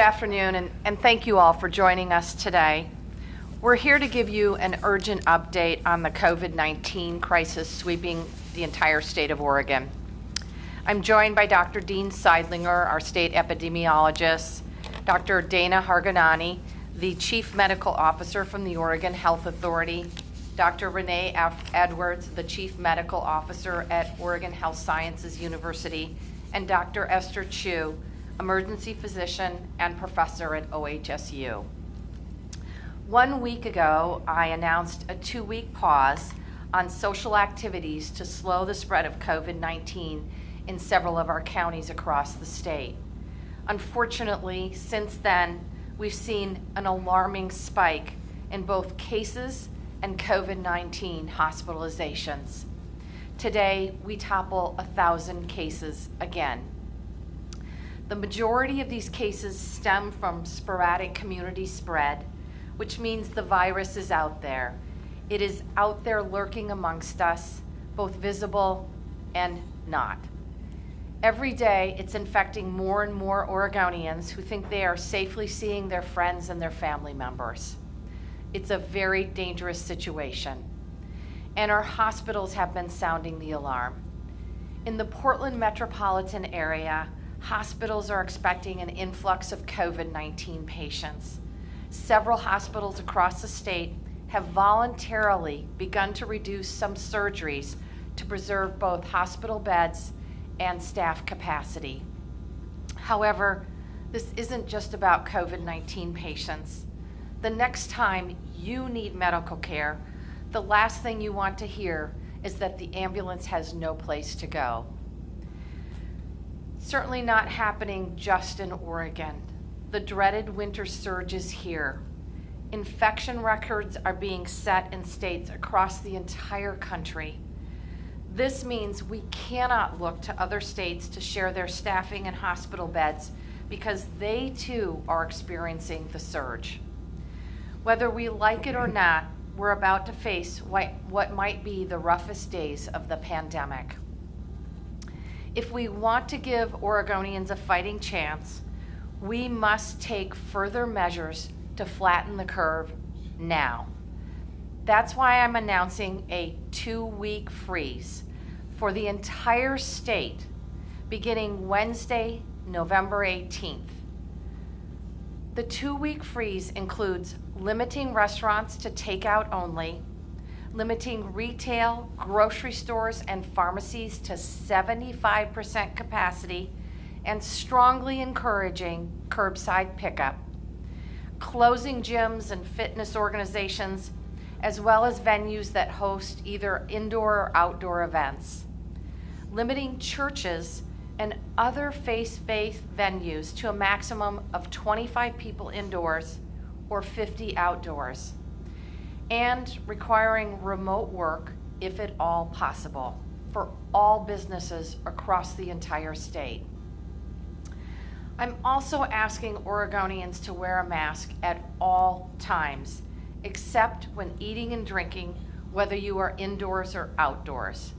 Good afternoon, and thank you all for joining us today. We're here to give you an urgent update on the COVID-19 crisis sweeping the entire state of Oregon. I'm joined by Dr. Dean Seidlinger, our state epidemiologist, Dr. Dana Harganani, the Chief Medical Officer from the Oregon Health Authority, Dr. Renee Edwards, the Chief Medical Officer at Oregon Health Sciences University, and Dr. Esther Chu, emergency physician and professor at OHSU. 1 week ago, I announced a 2-week pause on social activities to slow the spread of COVID-19 in several of our counties across the state. Unfortunately, since then, we've seen an alarming spike in both cases and COVID-19 hospitalizations. Today, we topple 1,000 cases again. The majority of these cases stem from sporadic community spread, which means the virus is out there. It is out there lurking amongst us, both visible and not. Every day, it's infecting more and more Oregonians who think they are safely seeing their friends and their family members. It's a very dangerous situation, and our hospitals have been sounding the alarm. In the Portland metropolitan area, hospitals are expecting an influx of COVID-19 patients. Several hospitals across the state have voluntarily begun to reduce some surgeries to preserve both hospital beds and staff capacity. However, this isn't just about COVID-19 patients. The next time you need medical care, the last thing you want to hear is that the ambulance has no place to go. Certainly not happening just in Oregon. The dreaded winter surge is here. Infection records are being set in states across the entire country. This means we cannot look to other states to share their staffing and hospital beds because they too are experiencing the surge. Whether we like it or not, we're about to face what might be the roughest days of the pandemic. If we want to give Oregonians a fighting chance, we must take further measures to flatten the curve now. That's why I'm announcing a 2-week freeze for the entire state beginning Wednesday, November 18th. The 2-week freeze includes limiting restaurants to takeout only, limiting retail, grocery stores, and pharmacies to 75% capacity, and strongly encouraging curbside pickup, closing gyms and fitness organizations, as well as venues that host either indoor or outdoor events, limiting churches and other faith-based venues to a maximum of 25 people indoors or 50 outdoors, and requiring remote work, if at all possible, for all businesses across the entire state. I'm also asking Oregonians to wear a mask at all times, except when eating and drinking, whether you are indoors or outdoors.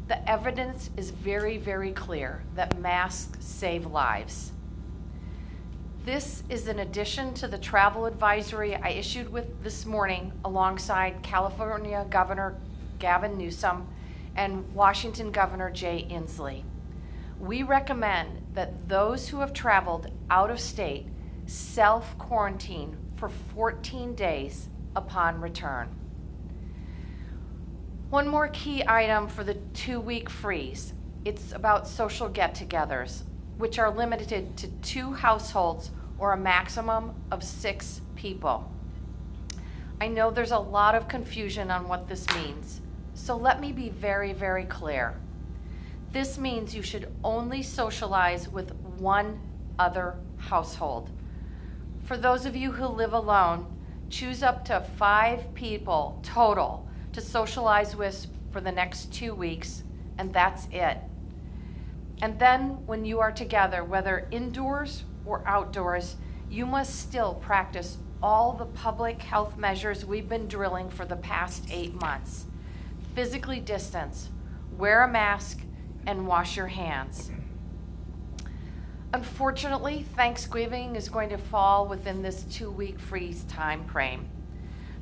The evidence is very, very clear that masks save lives. This is in addition to the travel advisory I issued this morning alongside California Governor Gavin Newsom and Washington Governor Jay Inslee. We recommend that those who have traveled out of state self-quarantine for 14 days upon return. One more key item for the 2-week freeze. It's about social get-togethers, which are limited to 2 households or a maximum of 6 people. I know there's a lot of confusion on what this means, so let me be very, very clear. This means you should only socialize with 1 other household. For those of you who live alone, choose up to 5 people total to socialize with for the next 2 weeks, and that's it. And then when you are together, whether indoors or outdoors, you must still practice all the public health measures we've been drilling for the past 8 months. Physically distance, wear a mask, and wash your hands. Unfortunately, Thanksgiving is going to fall within this 2-week freeze time frame.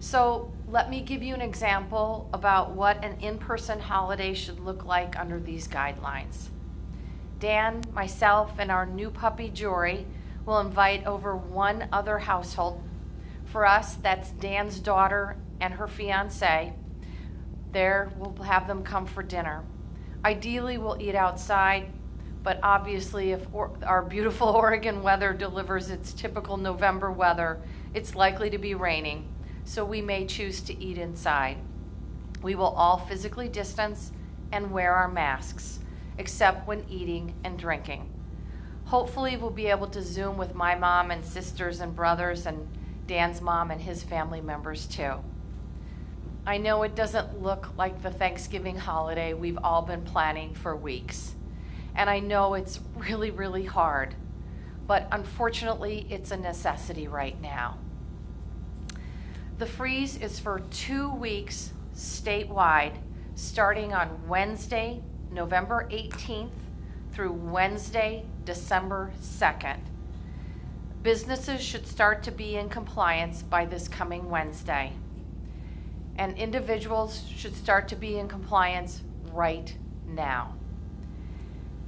So let me give you an example about what an in-person holiday should look like under these guidelines. Dan, myself, and our new puppy, Jory, will invite over one other household. For us, that's Dan's daughter and her fiance. There, we'll have them come for dinner. Ideally, we'll eat outside, but obviously if our beautiful Oregon weather delivers its typical November weather, it's likely to be raining, so we may choose to eat inside. We will all physically distance and wear our masks, except when eating and drinking. Hopefully we'll be able to Zoom with my mom and sisters and brothers and Dan's mom and his family members too. I know it doesn't look like the Thanksgiving holiday we've all been planning for weeks. And I know it's really, really hard, but unfortunately it's a necessity right now. The freeze is for 2 weeks statewide, starting on Wednesday, November 18th through Wednesday, December 2nd. Businesses should start to be in compliance by this coming Wednesday. And individuals should start to be in compliance right now.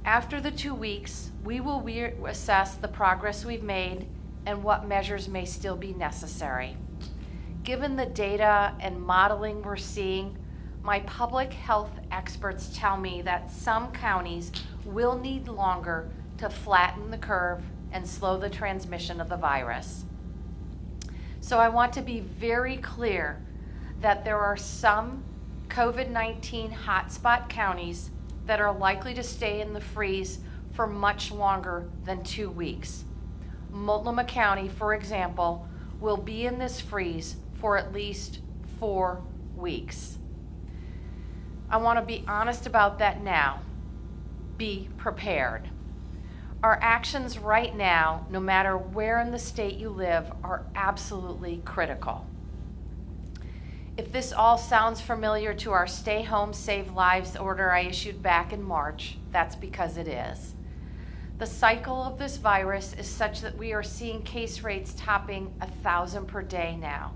After the 2 weeks, we will assess the progress we've made and what measures may still be necessary. Given the data and modeling we're seeing, my public health experts tell me that some counties will need longer to flatten the curve and slow the transmission of the virus. So I want to be very clear that there are some COVID-19 hotspot counties that are likely to stay in the freeze for much longer than 2 weeks. Multnomah County, for example, will be in this freeze for at least 4 weeks. I want to be honest about that now. Be prepared. Our actions right now, no matter where in the state you live, are absolutely critical. If this all sounds familiar to our Stay Home, Save Lives order I issued back in March, that's because it is. The cycle of this virus is such that we are seeing case rates topping 1,000 per day now.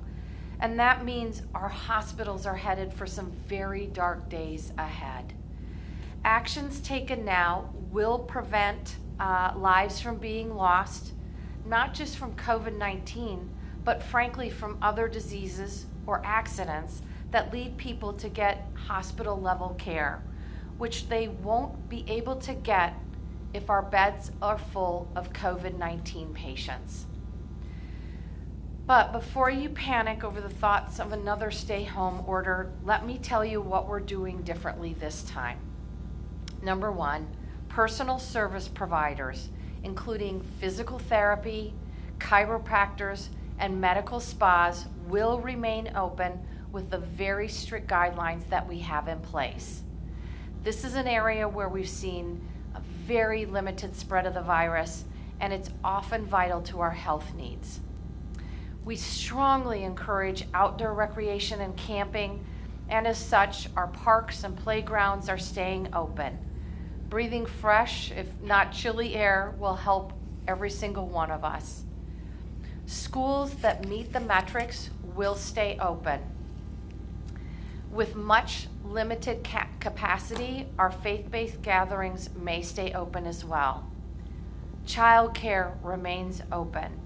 And that means our hospitals are headed for some very dark days ahead. Actions taken now will prevent lives from being lost, not just from COVID-19, but frankly from other diseases or accidents that lead people to get hospital level care, which they won't be able to get if our beds are full of COVID-19 patients. But before you panic over the thoughts of another stay-home order, let me tell you what we're doing differently this time. Number one, personal service providers, including physical therapy, chiropractors, and medical spas, will remain open with the very strict guidelines that we have in place. This is an area where we've seen a very limited spread of the virus, and it's often vital to our health needs. We strongly encourage outdoor recreation and camping, and as such, our parks and playgrounds are staying open. Breathing fresh, if not chilly air, will help every single one of us. Schools that meet the metrics will stay open. With much limited capacity, our faith-based gatherings may stay open as well. Childcare remains open.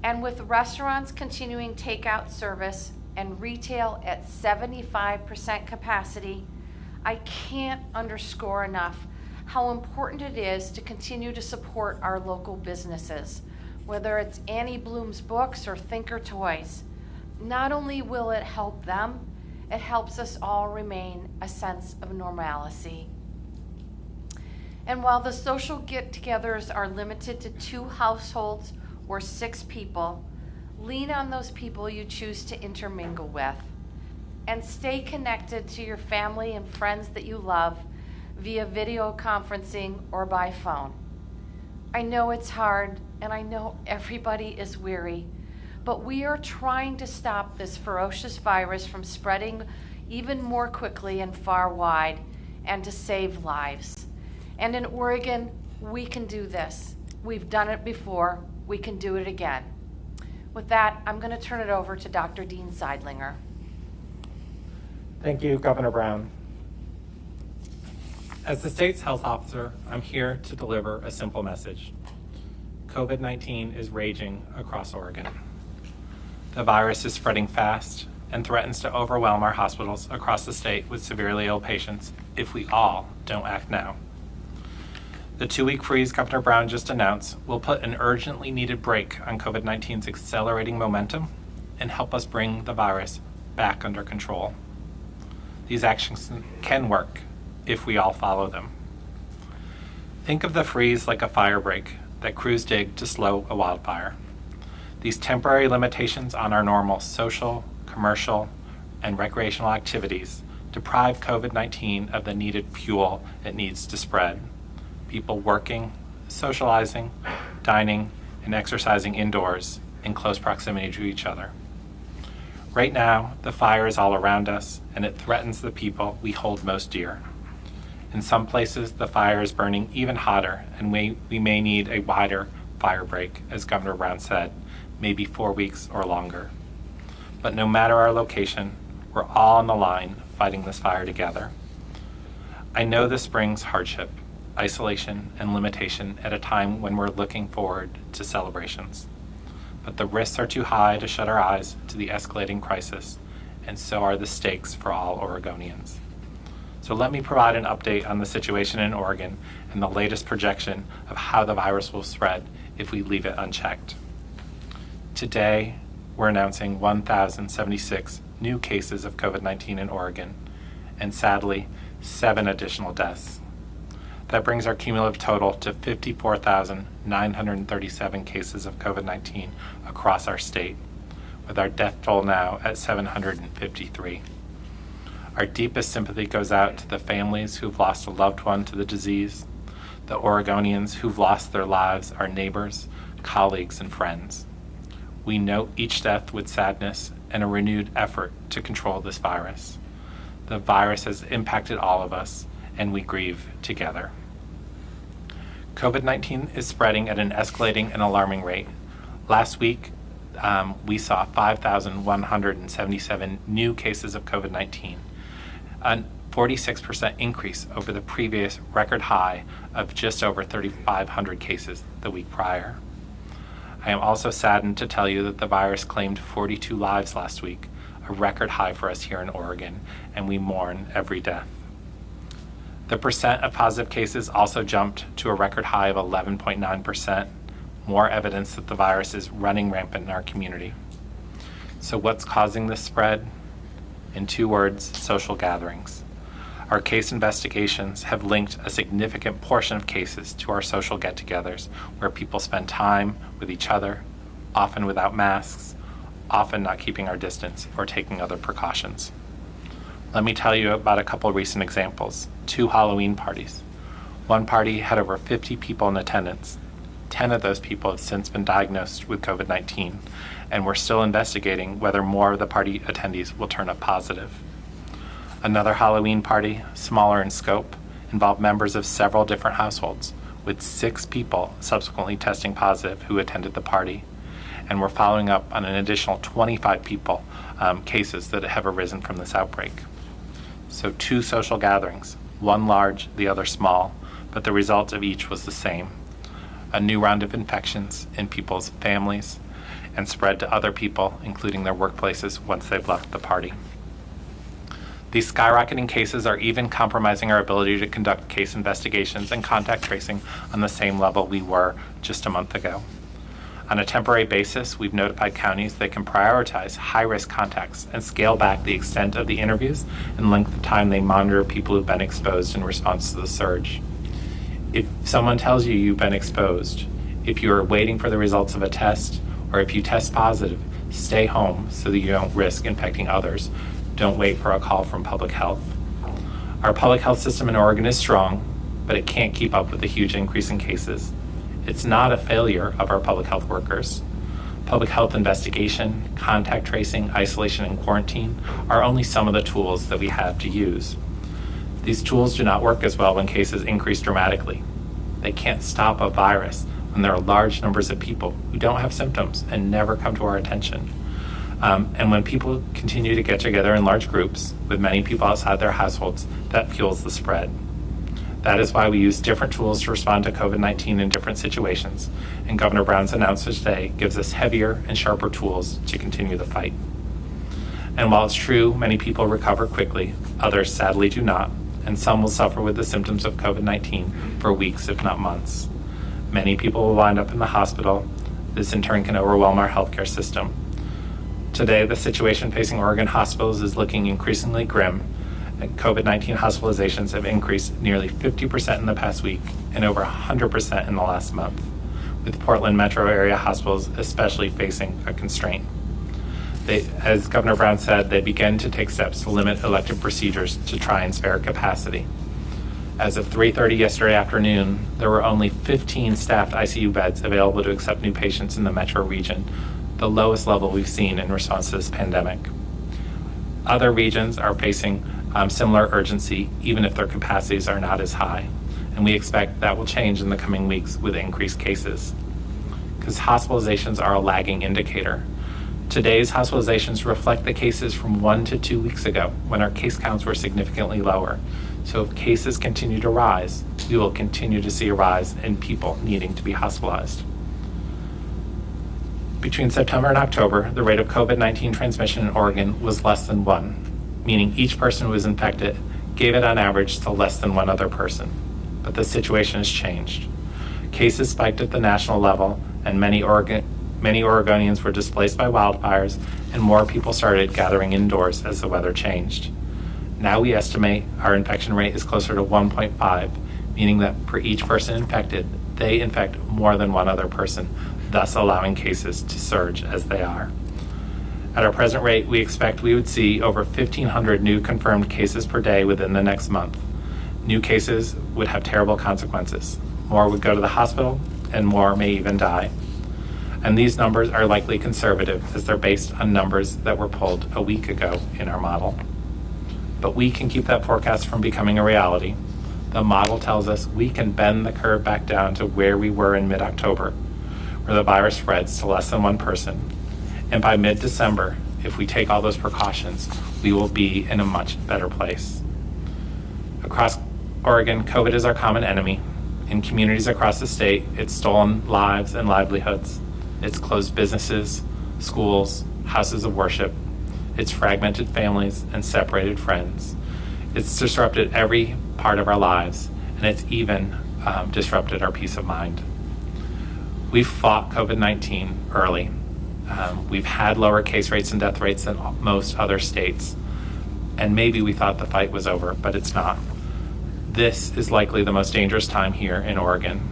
And with restaurants continuing takeout service and retail at 75% capacity, I can't underscore enough how important it is to continue to support our local businesses, whether it's Annie Bloom's Books or Thinker Toys. Not only will it help them, it helps us all remain a sense of normalcy. And while the social get-togethers are limited to 2 households or 6 people, lean on those people you choose to intermingle with, and stay connected to your family and friends that you love via video conferencing or by phone. I know it's hard, and I know everybody is weary, but we are trying to stop this ferocious virus from spreading even more quickly and far wide, and to save lives. And in Oregon, we can do this. We've done it before. We can do it again. With that, I'm going to turn it over to Dr. Dean Seidlinger. Thank you, Governor Brown. As the state's health officer, I'm here to deliver a simple message. COVID-19 is raging across Oregon. The virus is spreading fast and threatens to overwhelm our hospitals across the state with severely ill patients if we all don't act now. The 2-week freeze Governor Brown just announced will put an urgently needed brake on COVID-19's accelerating momentum and help us bring the virus back under control. These actions can work if we all follow them. Think of the freeze like a fire brake that crews dig to slow a wildfire. These temporary limitations on our normal social, commercial, and recreational activities deprive COVID-19 of the needed fuel it needs to spread. People working, socializing, dining, and exercising indoors in close proximity to each other. Right now, the fire is all around us, and it threatens the people we hold most dear. In some places, the fire is burning even hotter, and we may need a wider fire break, as Governor Brown said, maybe 4 weeks or longer. But no matter our location, we're all on the line fighting this fire together. I know this brings hardship, isolation, and limitation at a time when we're looking forward to celebrations. But the risks are too high to shut our eyes to the escalating crisis, and so are the stakes for all Oregonians. So let me provide an update on the situation in Oregon and the latest projection of how the virus will spread if we leave it unchecked. Today, we're announcing 1,076 new cases of COVID-19 in Oregon, and sadly, 7 additional deaths. That brings our cumulative total to 54,937 cases of COVID-19 across our state, with our death toll now at 753. Our deepest sympathy goes out to the families who've lost a loved one to the disease, the Oregonians who've lost their lives, our neighbors, colleagues, and friends. We note each death with sadness and a renewed effort to control this virus. The virus has impacted all of us, and we grieve together. COVID-19 is spreading at an escalating and alarming rate. Last week, we saw 5,177 new cases of COVID-19, a 46% increase over the previous record high of just over 3,500 cases the week prior. I am also saddened to tell you that the virus claimed 42 lives last week, a record high for us here in Oregon, and we mourn every death. The percent of positive cases also jumped to a record high of 11.9%, more evidence that the virus is running rampant in our community. So what's causing this spread? In 2 words, social gatherings. Our case investigations have linked a significant portion of cases to our social get-togethers, where people spend time with each other, often without masks, often not keeping our distance or taking other precautions. Let me tell you about a couple recent examples. 2 Halloween parties. One party had over 50 people in attendance. 10 of those people have since been diagnosed with COVID-19, and we're still investigating whether more of the party attendees will turn up positive. Another Halloween party, smaller in scope, involved members of several different households, with 6 people subsequently testing positive who attended the party. And we're following up on an additional 25 people, cases that have arisen from this outbreak. So 2 social gatherings, one large, the other small, but the result of each was the same. A new round of infections in people's families and spread to other people, including their workplaces, once they've left the party. These skyrocketing cases are even compromising our ability to conduct case investigations and contact tracing on the same level we were just a month ago. On a temporary basis, we've notified counties they can prioritize high-risk contacts and scale back the extent of the interviews and length of time they monitor people who've been exposed in response to the surge. If someone tells you you've been exposed, if you're waiting for the results of a test, or if you test positive, stay home so that you don't risk infecting others. Don't wait for a call from public health. Our public health system in Oregon is strong, but it can't keep up with the huge increase in cases. It's not a failure of our public health workers. Public health investigation, contact tracing, isolation, and quarantine are only some of the tools that we have to use. These tools do not work as well when cases increase dramatically. They can't stop a virus, when there are large numbers of people who don't have symptoms and never come to our attention. And when people continue to get together in large groups with many people outside their households, that fuels the spread. That is why we use different tools to respond to COVID-19 in different situations, and Governor Brown's announcement today gives us heavier and sharper tools to continue the fight. And while it's true many people recover quickly, others sadly do not, and some will suffer with the symptoms of COVID-19 for weeks, if not months. Many people will wind up in the hospital. This in turn can overwhelm our healthcare system. Today, the situation facing Oregon hospitals is looking increasingly grim, and COVID-19 hospitalizations have increased nearly 50% in the past week and over 100% in the last month, with Portland metro area hospitals especially facing a constraint. As Governor Brown said, they began to take steps to limit elective procedures to try and spare capacity. As of 3:30 yesterday afternoon, there were only 15 staffed ICU beds available to accept new patients in the metro region, the lowest level we've seen in response to this pandemic. Other regions are facing similar urgency, even if their capacities are not as high. And we expect that will change in the coming weeks with increased cases. Because hospitalizations are a lagging indicator. Today's hospitalizations reflect the cases from 1 to 2 weeks ago, when our case counts were significantly lower. So if cases continue to rise, we will continue to see a rise in people needing to be hospitalized. Between September and October, the rate of COVID-19 transmission in Oregon was less than 1, meaning each person who was infected gave it on average to less than one other person. But the situation has changed. Cases spiked at the national level, and many Oregonians were displaced by wildfires, and more people started gathering indoors as the weather changed. Now we estimate our infection rate is closer to 1.5, meaning that for each person infected, they infect more than one other person, thus allowing cases to surge as they are. At our present rate, we expect we would see over 1,500 new confirmed cases per day within the next month. New cases would have terrible consequences. More would go to the hospital, and more may even die. And these numbers are likely conservative, as they're based on numbers that were pulled a week ago in our model. But we can keep that forecast from becoming a reality. The model tells us we can bend the curve back down to where we were in mid-October, where the virus spreads to less than one person. And by mid-December, if we take all those precautions, we will be in a much better place. Across Oregon, COVID is our common enemy. In communities across the state, it's stolen lives and livelihoods. It's closed businesses, schools, houses of worship. It's fragmented families and separated friends. It's disrupted every part of our lives, and it's even disrupted our peace of mind. We've fought COVID-19 early. We've had lower case rates and death rates than most other states. And maybe we thought the fight was over, but it's not. This is likely the most dangerous time here in Oregon.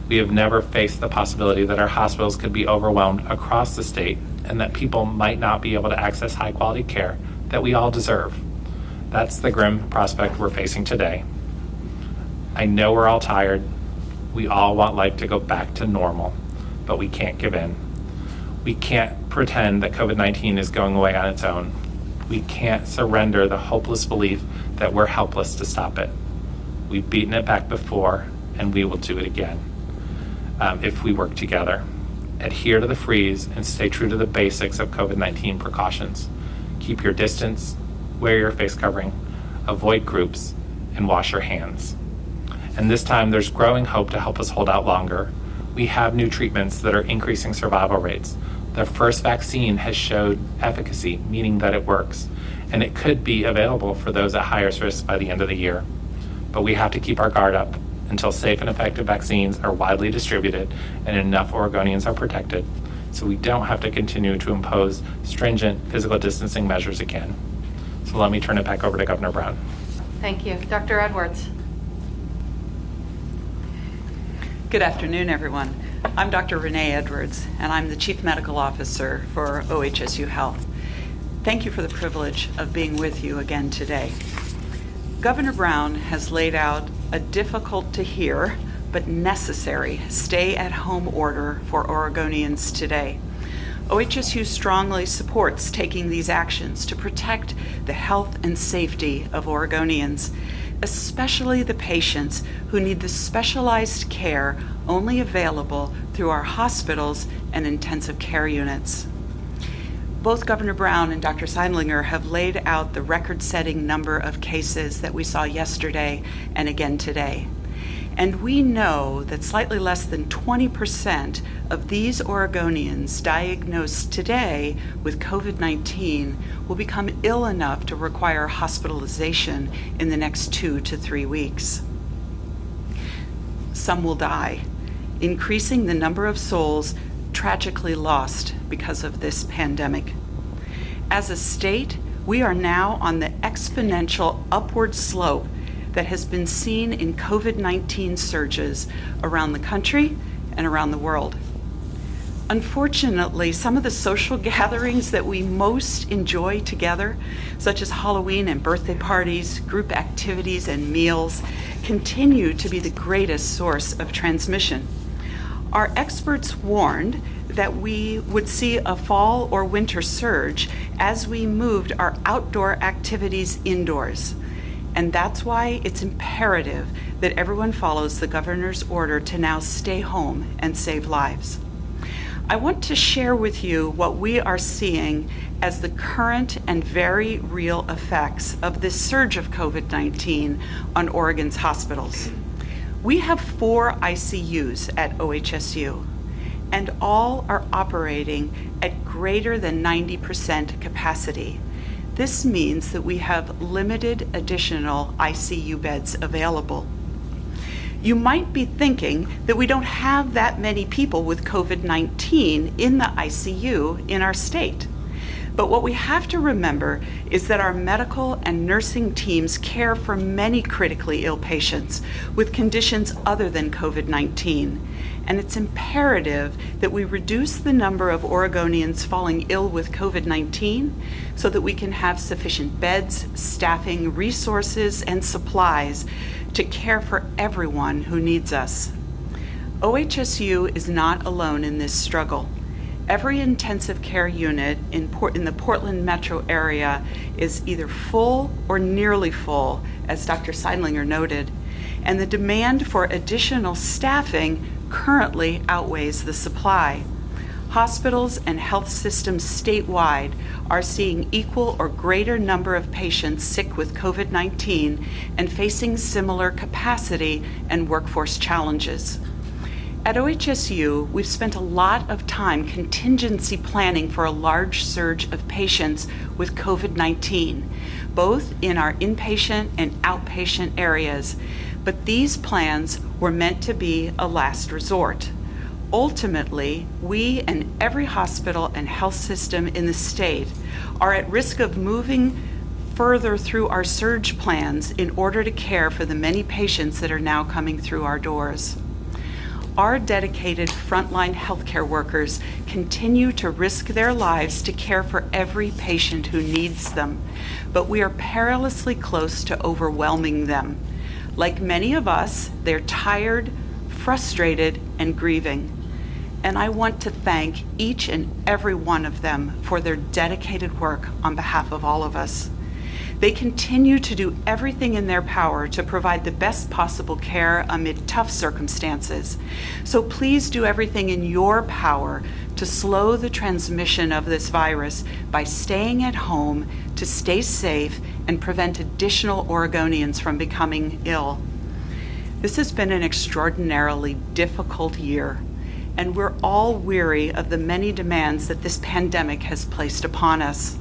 We have never faced the possibility that our hospitals could be overwhelmed across the state and that people might not be able to access high quality care that we all deserve. That's the grim prospect we're facing today. I know we're all tired. We all want life to go back to normal, but we can't give in. We can't pretend that COVID-19 is going away on its own. We can't surrender the hopeless belief that we're helpless to stop it. We've beaten it back before, and we will do it again if we work together. Adhere to the freeze and stay true to the basics of COVID-19 precautions. Keep your distance, wear your face covering, avoid groups, and wash your hands. And this time, there's growing hope to help us hold out longer. We have new treatments that are increasing survival rates. The first vaccine has showed efficacy, meaning that it works, and it could be available for those at highest risk by the end of the year. But we have to keep our guard up until safe and effective vaccines are widely distributed and enough Oregonians are protected, so we don't have to continue to impose stringent physical distancing measures again. So let me turn it back over to Governor Brown. Thank you. Dr. Edwards. Good afternoon, everyone. I'm Dr. Renee Edwards, and I'm the Chief Medical Officer for OHSU Health. Thank you for the privilege of being with you again today. Governor Brown has laid out a difficult to hear but necessary stay-at-home order for Oregonians today. OHSU strongly supports taking these actions to protect the health and safety of Oregonians. especially the patients who need the specialized care only available through our hospitals and intensive care units. Both Governor Brown and Dr. Seidlinger have laid out the record-setting number of cases that we saw yesterday and again today. And we know that slightly less than 20% of these Oregonians diagnosed today with COVID-19 will become ill enough to require hospitalization in the next 2 to 3 weeks. Some will die, increasing the number of souls tragically lost because of this pandemic. As a state, we are now on the exponential upward slope that has been seen in COVID-19 surges around the country and around the world. Unfortunately, some of the social gatherings that we most enjoy together, such as Halloween and birthday parties, group activities, and meals, continue to be the greatest source of transmission. Our experts warned that we would see a fall or winter surge as we moved our outdoor activities indoors. And that's why it's imperative that everyone follows the governor's order to now stay home and save lives. I want to share with you what we are seeing as the current and very real effects of this surge of COVID-19 on Oregon's hospitals. We have 4 ICUs at OHSU, and all are operating at greater than 90% capacity. This means that we have limited additional ICU beds available. You might be thinking that we don't have that many people with COVID-19 in the ICU in our state. But what we have to remember is that our medical and nursing teams care for many critically ill patients with conditions other than COVID-19. And it's imperative that we reduce the number of Oregonians falling ill with COVID-19 so that we can have sufficient beds, staffing, resources, and supplies to care for everyone who needs us. OHSU is not alone in this struggle. Every intensive care unit in the Portland metro area is either full or nearly full, as Dr. Seidlinger noted, and the demand for additional staffing currently outweighs the supply. Hospitals and health systems statewide are seeing equal or greater number of patients sick with COVID-19 and facing similar capacity and workforce challenges. At OHSU, we've spent a lot of time contingency planning for a large surge of patients with COVID-19, both in our inpatient and outpatient areas, but these plans were meant to be a last resort. Ultimately, we and every hospital and health system in the state are at risk of moving further through our surge plans in order to care for the many patients that are now coming through our doors. Our dedicated frontline healthcare workers continue to risk their lives to care for every patient who needs them, but we are perilously close to overwhelming them. Like many of us, they're tired, frustrated, and grieving. And I want to thank each and every one of them for their dedicated work on behalf of all of us. They continue to do everything in their power to provide the best possible care amid tough circumstances. So please do everything in your power to slow the transmission of this virus by staying at home to stay safe and prevent additional Oregonians from becoming ill. This has been an extraordinarily difficult year, and we're all weary of the many demands that this pandemic has placed upon us.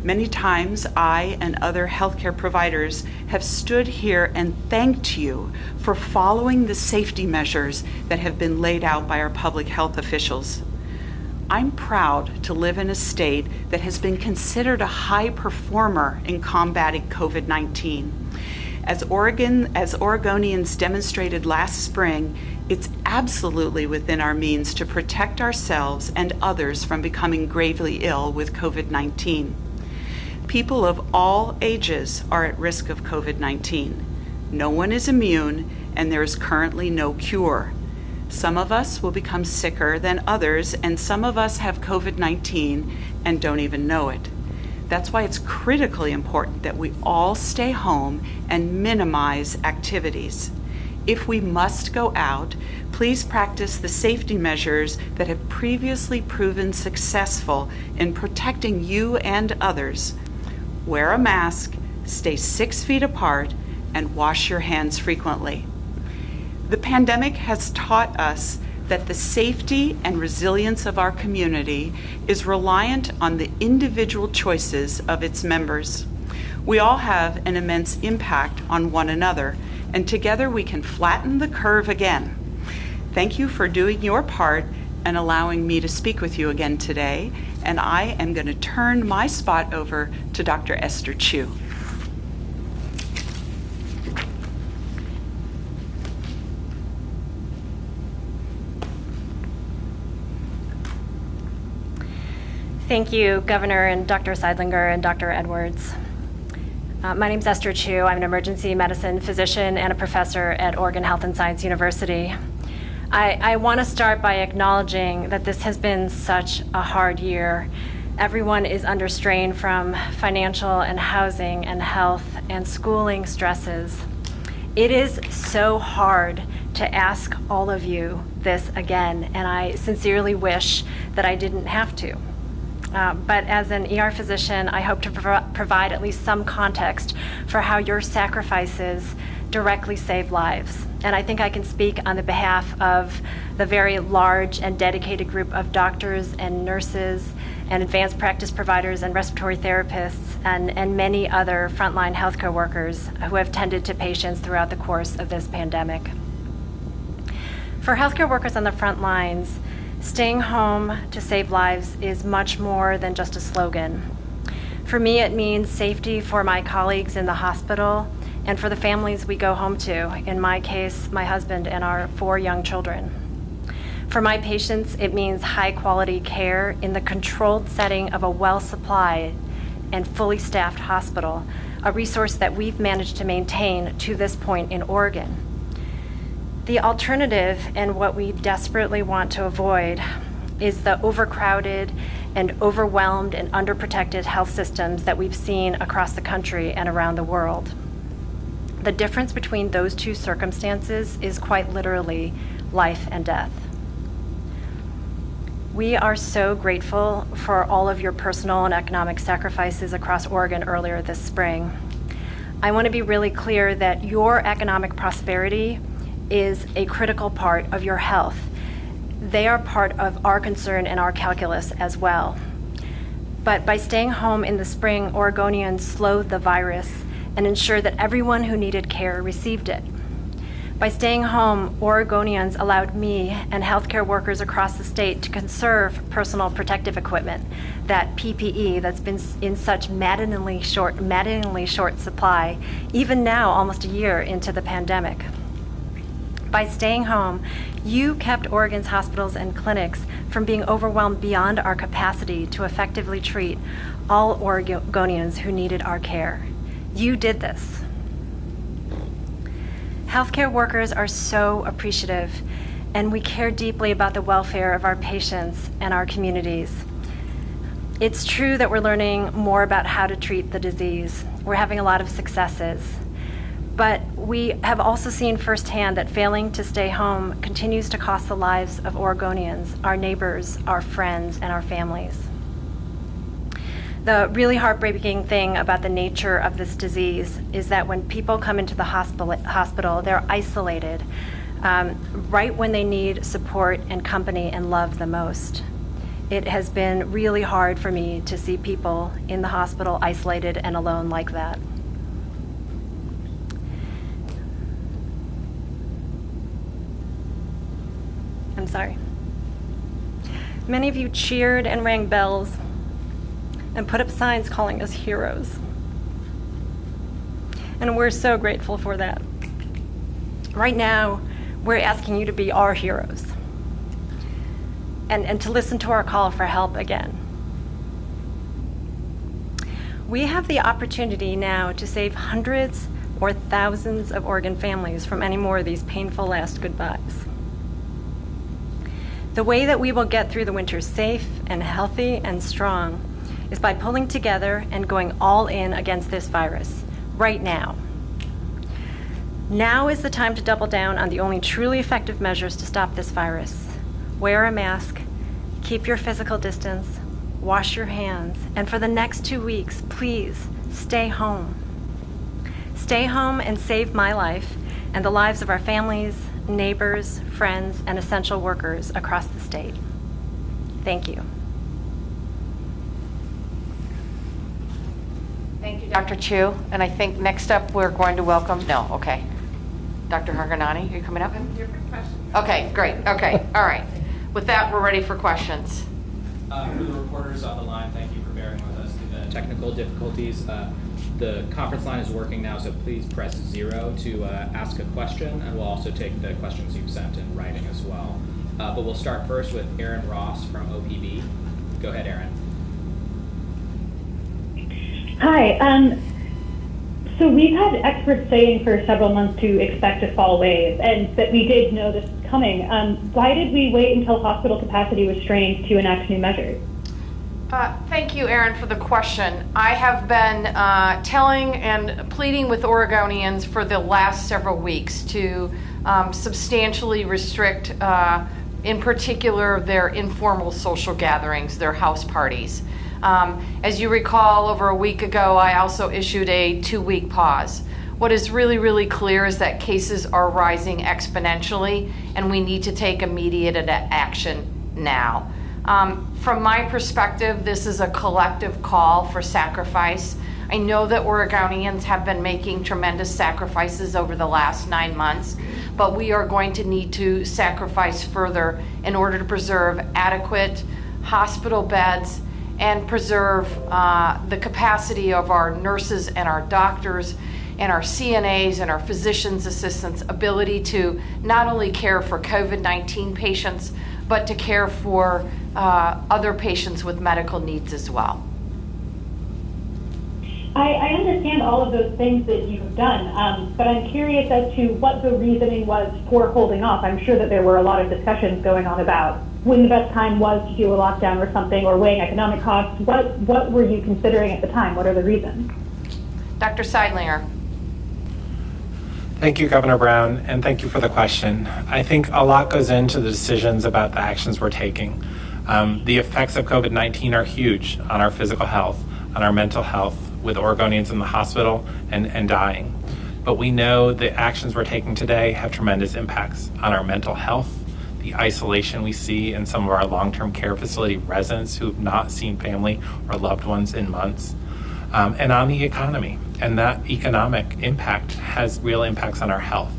Many times, I and other healthcare providers have stood here and thanked you for following the safety measures that have been laid out by our public health officials. I'm proud to live in a state that has been considered a high performer in combating COVID-19. As Oregonians demonstrated last spring, it's absolutely within our means to protect ourselves and others from becoming gravely ill with COVID-19. People of all ages are at risk of COVID-19. No one is immune, and there is currently no cure. Some of us will become sicker than others, and some of us have COVID-19 and don't even know it. That's why it's critically important that we all stay home and minimize activities. If we must go out, please practice the safety measures that have previously proven successful in protecting you and others. Wear a mask, stay 6 feet apart, and wash your hands frequently. The pandemic has taught us that the safety and resilience of our community is reliant on the individual choices of its members. We all have an immense impact on one another, and together we can flatten the curve again. Thank you for doing your part and allowing me to speak with you again today, and I am going to turn my spot over to Dr. Esther Chu. Thank you, Governor and Dr. Seidlinger and Dr. Edwards. My name is Esther Chu. I'm an emergency medicine physician and a professor at Oregon Health and Science University. I want to start by acknowledging that this has been such a hard year. Everyone is under strain from financial and housing and health and schooling stresses. It is so hard to ask all of you this again, and I sincerely wish that I didn't have to. But as an ER physician, I hope to provide at least some context for how your sacrifices directly save lives. And I think I can speak on the behalf of the very large and dedicated group of doctors and nurses and advanced practice providers and respiratory therapists and many other frontline healthcare workers who have tended to patients throughout the course of this pandemic. For healthcare workers on the front lines, staying home to save lives is much more than just a slogan. For me, it means safety for my colleagues in the hospital and for the families we go home to, in my case, my husband and our 4 young children. For my patients, it means high-quality care in the controlled setting of a well-supplied and fully staffed hospital, a resource that we've managed to maintain to this point in Oregon. The alternative, and what we desperately want to avoid, is the overcrowded and overwhelmed and underprotected health systems that we've seen across the country and around the world. The difference between those two circumstances is quite literally life and death. We are so grateful for all of your personal and economic sacrifices across Oregon earlier this spring. I want to be really clear that your economic prosperity is a critical part of your health. They are part of our concern and our calculus as well. But by staying home in the spring, Oregonians slowed the virus and ensured that everyone who needed care received it. By staying home, Oregonians allowed me and healthcare workers across the state to conserve personal protective equipment, that PPE that's been in such maddeningly short supply, even now almost a year into the pandemic. By staying home, you kept Oregon's hospitals and clinics from being overwhelmed beyond our capacity to effectively treat all Oregonians who needed our care. You did this. Healthcare workers are so appreciative, and we care deeply about the welfare of our patients and our communities. It's true that we're learning more about how to treat the disease. We're having a lot of successes. But we have also seen firsthand that failing to stay home continues to cost the lives of Oregonians, our neighbors, our friends, and our families. The really heartbreaking thing about the nature of this disease is that when people come into the hospital, they're isolated right when they need support and company and love the most. It has been really hard for me to see people in the hospital isolated and alone like that. I'm sorry. Many of you cheered and rang bells and put up signs calling us heroes. And we're so grateful for that. Right now, we're asking you to be our heroes and to listen to our call for help again. We have the opportunity now to save hundreds or thousands of Oregon families from any more of these painful last goodbyes. The way that we will get through the winter safe and healthy and strong is by pulling together and going all in against this virus, right now. Now is the time to double down on the only truly effective measures to stop this virus. Wear a mask, keep your physical distance, wash your hands, and for the next 2 weeks, please stay home. Stay home and save my life and the lives of our families, neighbors, friends, and essential workers across the state. Thank you. Thank you, Dr. Chu. And I think next up, we're going to welcome, no, okay. Dr. Harganani, are you coming up? Different questions. Okay, great, okay, all right. With that, we're ready for questions. For the reporters on the line, thank you for bearing with us through the technical difficulties. The conference line is working now, so please press 0 to ask a question, and we'll also take the questions you've sent in writing as well. But we'll start first with Erin Ross from OPB. Go ahead, Erin. Hi. So we've had experts saying for several months to expect a fall wave, and that we did know this was coming. Why did we wait until hospital capacity was strained to enact new measures? Thank you, Erin, for the question. I have been telling and pleading with Oregonians for the last several weeks to substantially restrict, in particular, their informal social gatherings, their house parties. As you recall, over a week ago, I also issued a 2-week pause. What is really, really clear is that cases are rising exponentially, and we need to take immediate action now. From my perspective, this is a collective call for sacrifice. I know that Oregonians have been making tremendous sacrifices over the last 9 months, but we are going to need to sacrifice further in order to preserve adequate hospital beds and preserve the capacity of our nurses and our doctors and our CNAs and our physicians' assistants' ability to not only care for COVID-19 patients, but to care for other patients with medical needs as well. I understand all of those things that you have done, but I'm curious as to what the reasoning was for holding off. I'm sure that there were a lot of discussions going on about when the best time was to do a lockdown or something, or weighing economic costs. What were you considering at the time? What are the reasons? Dr. Seidlinger. Thank you, Governor Brown, and thank you for the question. I think a lot goes into the decisions about the actions we're taking. The effects of COVID-19 are huge on our physical health, on our mental health, with Oregonians in the hospital and dying. But we know the actions we're taking today have tremendous impacts on our mental health, the isolation we see in some of our long-term care facility residents who have not seen family or loved ones in months, and on the economy. And that economic impact has real impacts on our health.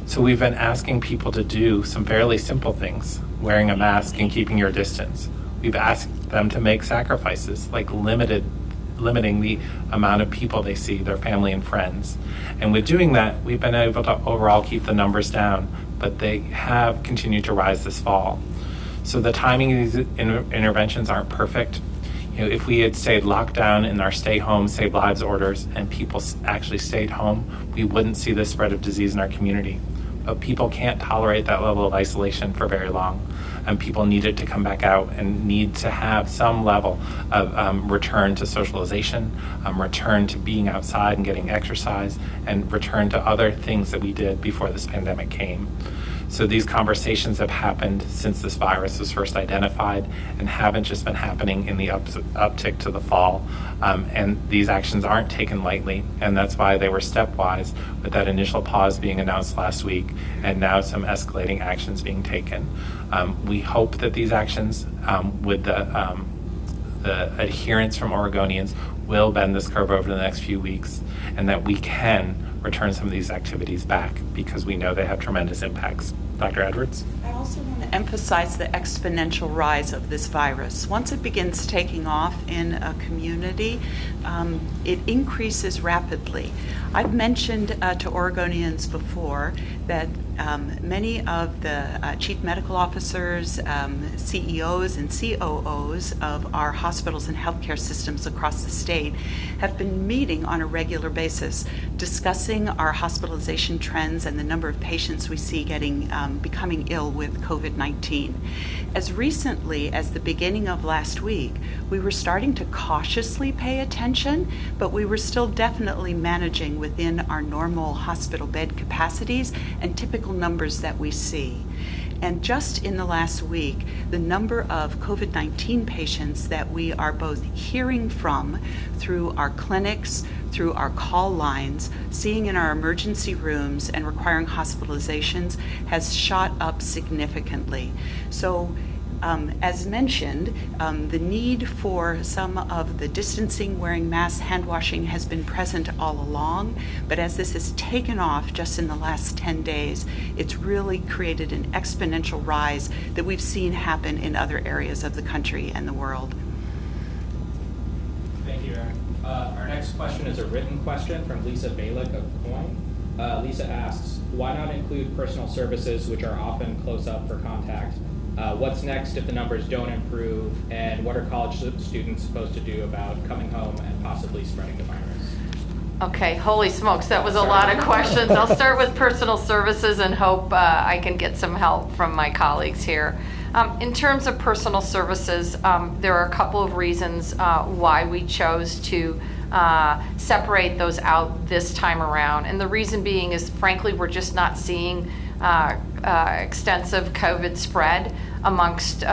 So we've been asking people to do some fairly simple things, wearing a mask and keeping your distance. We've asked them to make sacrifices, like limiting the amount of people they see, their family and friends. And with doing that, we've been able to overall keep the numbers down, but they have continued to rise this fall. So the timing of these interventions aren't perfect. If we had stayed locked down in our stay home, save lives orders, and people actually stayed home, we wouldn't see the spread of disease in our community. But people can't tolerate that level of isolation for very long. And people needed to come back out and need to have some level of return to socialization, return to being outside and getting exercise, and return to other things that we did before this pandemic came. So these conversations have happened since this virus was first identified and haven't just been happening in the uptick to the fall. And these actions aren't taken lightly, and that's why they were stepwise, with that initial pause being announced last week and now some escalating actions being taken. We hope that these actions, with the adherence from Oregonians, will bend this curve over the next few weeks, and that we can return some of these activities back, because we know they have tremendous impacts. Dr. Edwards? I also want to emphasize the exponential rise of this virus. Once it begins taking off in a community, it increases rapidly. I've mentioned to Oregonians before that many of the chief medical officers, CEOs, and COOs of our hospitals and healthcare systems across the state have been meeting on a regular basis, discussing our hospitalization trends and the number of patients we see becoming ill with COVID-19. As recently as the beginning of last week, we were starting to cautiously pay attention, but we were still definitely managing within our normal hospital bed capacities and typical numbers that we see. And just in the last week, the number of COVID-19 patients that we are both hearing from through our clinics, through our call lines, seeing in our emergency rooms and requiring hospitalizations has shot up significantly. So as mentioned, the need for some of the distancing, wearing masks, hand washing has been present all along, but as this has taken off just in the last 10 days, it's really created an exponential rise that we've seen happen in other areas of the country and the world. Thank you, Erin. Our next question is a written question from Lisa Balick of COIN. Lisa asks, why not include personal services, which are often close up for contact? What's next if the numbers don't improve, and what are college students supposed to do about coming home and possibly spreading the virus? Okay, holy smokes, that was a lot of questions. I'll start with personal services and hope I can get some help from my colleagues here. In terms of personal services, there are a couple of reasons why we chose to separate those out this time around. And the reason being is, frankly, we're just not seeing extensive COVID spread amongst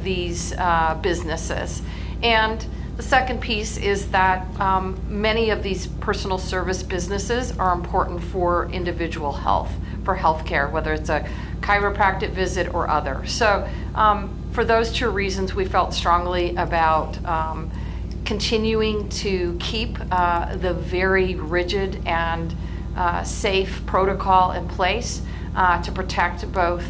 these businesses. And the second piece is that many of these personal service businesses are important for individual health, for healthcare, whether it's a chiropractic visit or other. So for those two reasons, we felt strongly about continuing to keep the very rigid and safe protocol in place to protect both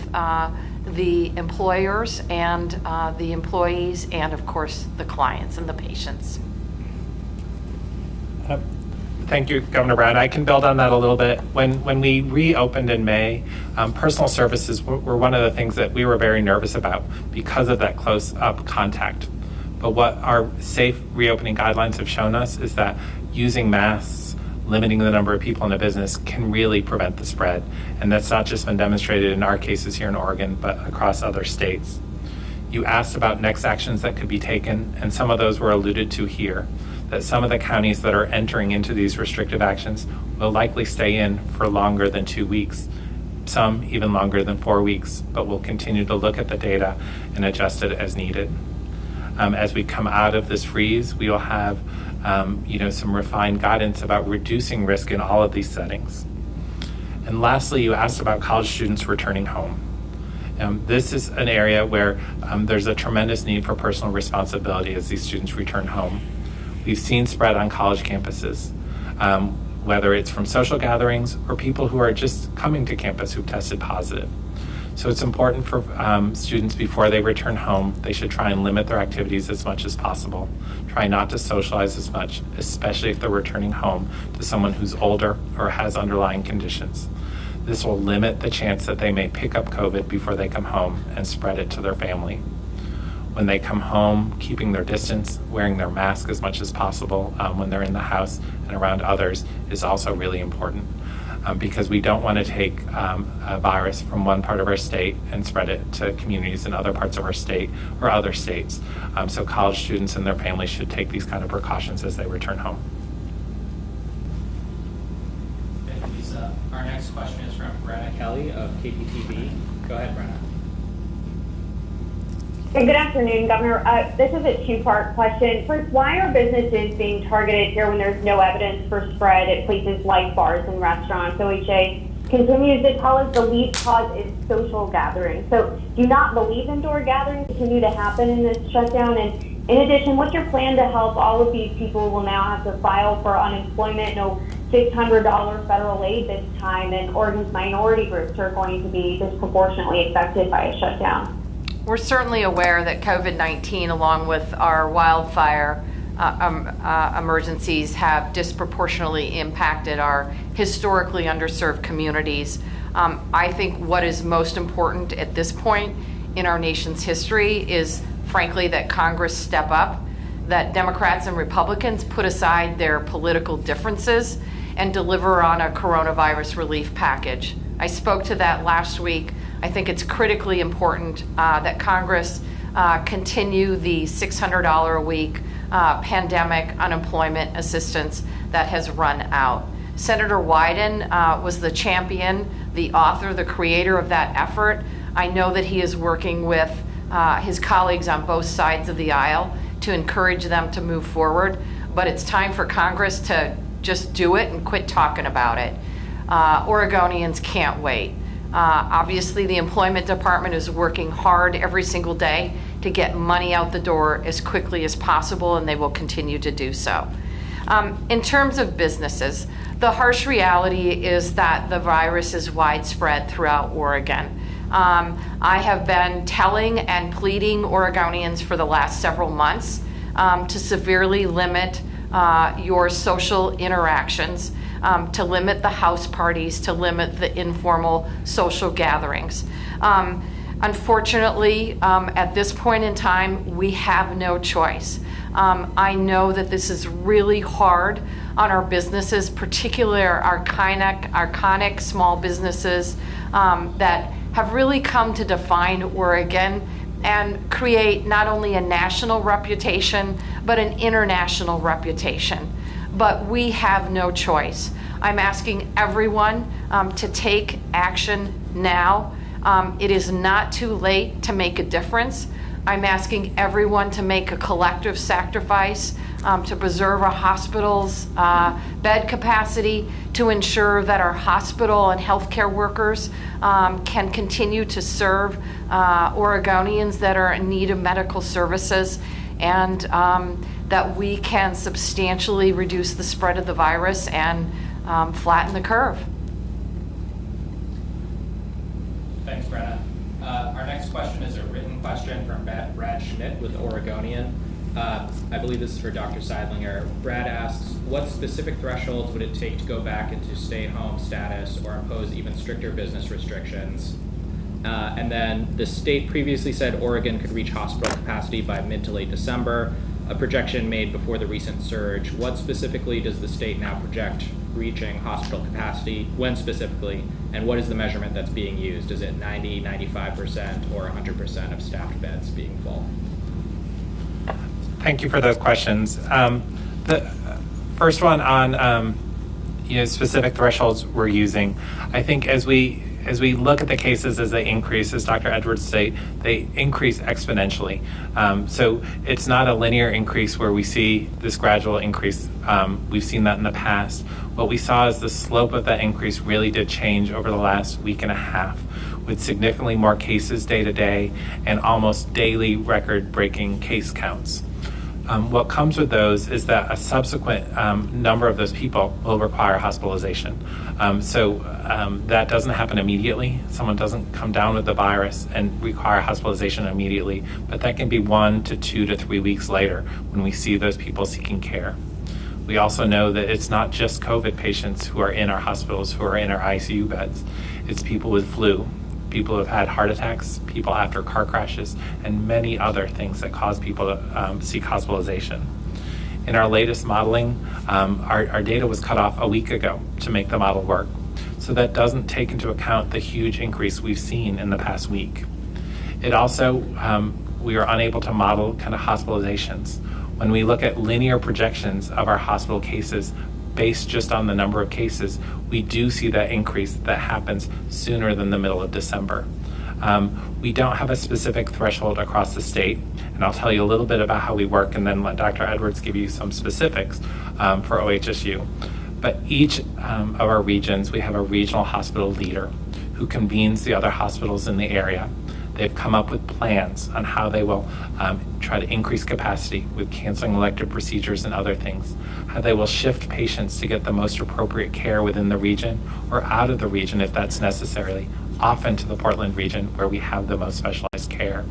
the employers and the employees, and of course the clients and the patients. Thank you, Governor Brown. I can build on that a little bit. When we reopened in May, personal services were one of the things that we were very nervous about because of that close-up contact. But what our safe reopening guidelines have shown us is that using masks, limiting the number of people in a business can really prevent the spread. And that's not just been demonstrated in our cases here in Oregon, but across other states. You asked about next actions that could be taken, and some of those were alluded to here, that some of the counties that are entering into these restrictive actions will likely stay in for longer than 2 weeks, some even longer than 4 weeks, but we'll continue to look at the data and adjust it as needed. As we come out of this freeze, we will have some refined guidance about reducing risk in all of these settings. And lastly, you asked about college students returning home. This is an area where there's a tremendous need for personal responsibility as these students return home. We've seen spread on college campuses, whether it's from social gatherings or people who are just coming to campus who've tested positive. So it's important for students before they return home, they should try and limit their activities as much as possible. Try not to socialize as much, especially if they're returning home to someone who's older or has underlying conditions. This will limit the chance that they may pick up COVID before they come home and spread it to their family. When they come home, keeping their distance, wearing their mask as much as possible when they're in the house and around others is also really important. Because we don't want to take a virus from one part of our state and spread it to communities in other parts of our state or other states. So college students and their families should take these kind of precautions as they return home. Thank you, Lisa. Our next question is from Brenna Kelly of KPTV. Go ahead, Brenna. Good afternoon, Governor. This is a two-part question. First, why are businesses being targeted here when there's no evidence for spread at places like bars and restaurants? OHA continues to tell us the lead cause is social gatherings. So do you not believe indoor gatherings continue to happen in this shutdown? And in addition, what's your plan to help all of these people who will now have to file for unemployment? No $600 federal aid this time, and Oregon's minority groups are going to be disproportionately affected by a shutdown. We're certainly aware that COVID-19, along with our wildfire emergencies, have disproportionately impacted our historically underserved communities. I think what is most important at this point in our nation's history is, frankly, that Congress step up, that Democrats and Republicans put aside their political differences and deliver on a coronavirus relief package. I spoke to that last week. I think it's critically important that Congress continue the $600 a week pandemic unemployment assistance that has run out. Senator Wyden was the champion, the author, the creator of that effort. I know that he is working with his colleagues on both sides of the aisle to encourage them to move forward, but it's time for Congress to just do it and quit talking about it. Oregonians can't wait. Obviously, the Employment Department is working hard every single day to get money out the door as quickly as possible, and they will continue to do so. In terms of businesses, the harsh reality is that the virus is widespread throughout Oregon. I have been telling and pleading Oregonians for the last several months to severely limit your social interactions, to limit the house parties, to limit the informal social gatherings. Unfortunately, at this point in time, we have no choice. I know that this is really hard on our businesses, particularly our iconic small businesses that have really come to define Oregon and create not only a national reputation, but an international reputation. But we have no choice. I'm asking everyone to take action now. It is not too late to make a difference. I'm asking everyone to make a collective sacrifice to preserve our hospitals' bed capacity, to ensure that our hospital and healthcare workers can continue to serve Oregonians that are in need of medical services, and that we can substantially reduce the spread of the virus and flatten the curve. Thanks, Brenna. Our next question is a written question from Brad Schmidt with Oregonian. I believe this is for Dr. Seidlinger. Brad asks, what specific thresholds would it take to go back into stay-at-home status or impose even stricter business restrictions? And then the state previously said Oregon could reach hospital capacity by mid to late December, a projection made before the recent surge. What specifically does the state now project reaching hospital capacity? When specifically? And what is the measurement that's being used? Is it 90, 95%, or 100% of staffed beds being full? Thank you for those questions. The first one on specific thresholds we're using. I think as we look at the cases as they increase, as Dr. Edwards said, they increase exponentially. So it's not a linear increase where we see this gradual increase. We've seen that in the past. What we saw is the slope of that increase really did change over the last week and a half, with significantly more cases day to day and almost daily record-breaking case counts. What comes with those is that a subsequent number of those people will require hospitalization. That doesn't happen immediately. Someone doesn't come down with the virus and require hospitalization immediately, but that can be 1 to 2 to 3 weeks later when we see those people seeking care. We also know that it's not just COVID patients who are in our hospitals, who are in our ICU beds. It's people with flu, people who have had heart attacks, people after car crashes, and many other things that cause people to seek hospitalization. In our latest modeling, our data was cut off a week ago to make the model work. So that doesn't take into account the huge increase we've seen in the past week. It also, we are unable to model kind of hospitalizations. When we look at linear projections of our hospital cases based just on the number of cases, we do see that increase that happens sooner than the middle of December. We don't have a specific threshold across the state, and I'll tell you a little bit about how we work and then let Dr. Edwards give you some specifics for OHSU. But each of our regions, we have a regional hospital leader who convenes the other hospitals in the area. They've come up with plans on how they will try to increase capacity with canceling elective procedures and other things, how they will shift patients to get the most appropriate care within the region or out of the region if that's necessary, often to the Portland region where we have the most specialized care.